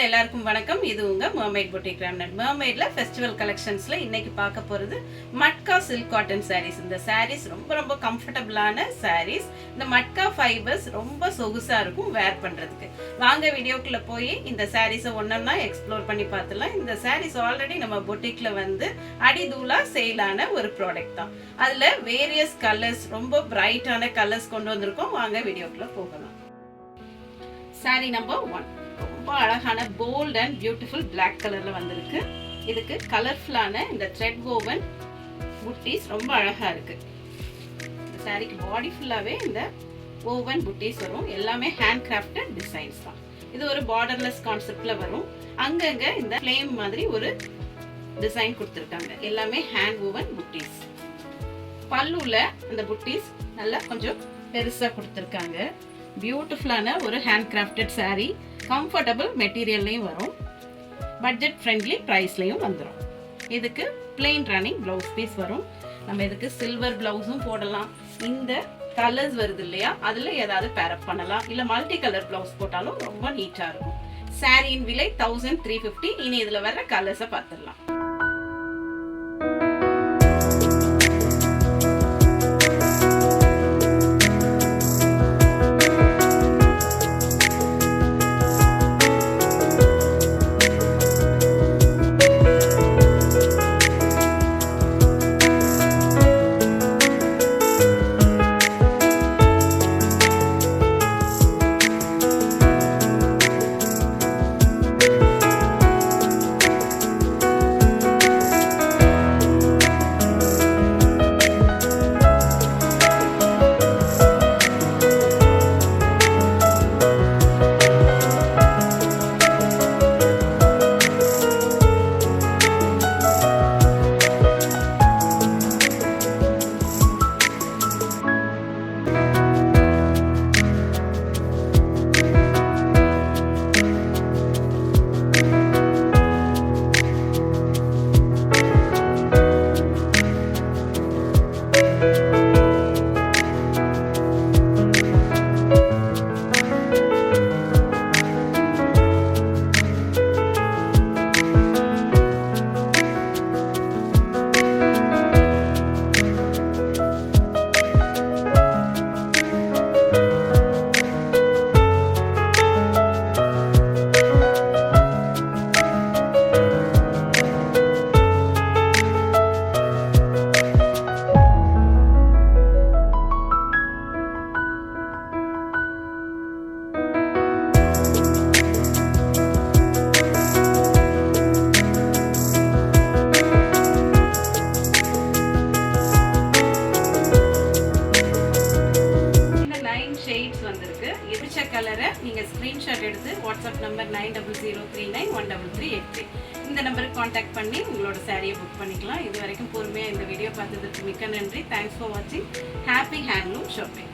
எல்லாருக்கும் வணக்கம். இது உங்க மர்மைட் பொட்டிக் ராம்நாத். மர்மைட்ல ஃபெஸ்டிவல் கலெக்ஷன்ஸ்ல இன்னைக்கு பார்க்க போறது மட்கா சில்க் காட்டன் சாரீஸ். இந்த சாரீஸ் ரொம்ப கம்ஃபர்டபுளான சாரீஸ். இந்த மட்கா ஃபைபர்ஸ் ரொம்ப சொகுசா இருக்கும் வேர் பண்றதுக்கு. வாங்க வீடியோக்குள்ள போய் இந்த சாரீஸை ஒன்னொன்னா எக்ஸ்ப்ளோர் பண்ணி பார்த்துலாம். இந்த சாரீஸ் ஆல்ரெடி நம்ம பொட்டிக்ல வந்து அடிதூளா சேலான ஒரு ப்ராடக்ட் தான். அதுல வேரியஸ் கலர்ஸ், ரொம்ப பிரைட்டான கலர்ஸ் கொண்டு வந்திருக்கோம். வாங்க வீடியோக்குள்ள போகலாம். சாரி நம்பர் 1 ரொம்ப அழகான போல்ட் அண்ட் பியூட்டிஃபுல் பிளாக் கலர்ல வந்திருக்கு. இதுக்கு கலர்ஃபுல்லான இந்த த்ரெட் woven புட்டீஸ் ரொம்ப அழகா இருக்கு. இந்த சாரிக்கு பாடி ஃபுல்லாவே இந்த woven புட்டீஸ் வரும். எல்லாமே ஹேண்ட் கிராஃப்டட் டிசைன்ஸ் தான். இது ஒரு பார்டர்லெஸ் கான்செப்ட்ல வரும். அங்கங்க இந்த ஃப்ளேம் மாதிரி ஒரு டிசைன் கொடுத்துருக்காங்க. எல்லாமே ஹேண்ட் woven புட்டீஸ். பல்லுல அந்த புட்டீஸ் நல்லா கொஞ்சம் பெருசா கொடுத்துருக்காங்க. பியூட்டிஃபுல்லான ஒரு ஹேண்ட் கிராஃப்டட் சாரீ. கம்ஃபர்டபுள் மெட்டீரியல்லையும் வரும். பட்ஜெட் ஃப்ரெண்ட்லி ப்ரைஸ்லையும் வந்துடும். இதுக்கு பிளெயின் ரன்னிங் ப்ளவுஸ் பீஸ் வரும். நம்ம இதுக்கு சில்வர் ப்ளவுஸும் போடலாம். இந்த கலர்ஸ் வருது இல்லையா, அதில் ஏதாவது பேரப் பண்ணலாம். இல்லை மல்டி கலர் ப்ளவுஸ் போட்டாலும் ரொம்ப நீட்டாக இருக்கும். சாரியின் விலை 1350. இனி இதில் வர கலர்ஸை பார்த்துடலாம். கலரை நீங்க ஸ்கிரீன்ஷாட் எடுத்து வாட்ஸ்அப் நம்பர் 9003913383 இந்த நம்பருக்கு காண்டாக்ட் பண்ணி உங்களோட சாரியை புக் பண்ணிக்கலாம். இது வரைக்கும் பொறுமையா இந்த வீடியோ பார்த்ததுக்கு மிக்க நன்றி. தேங்க்ஸ் ஃபார் வாட்சிங். Happy handloom shopping.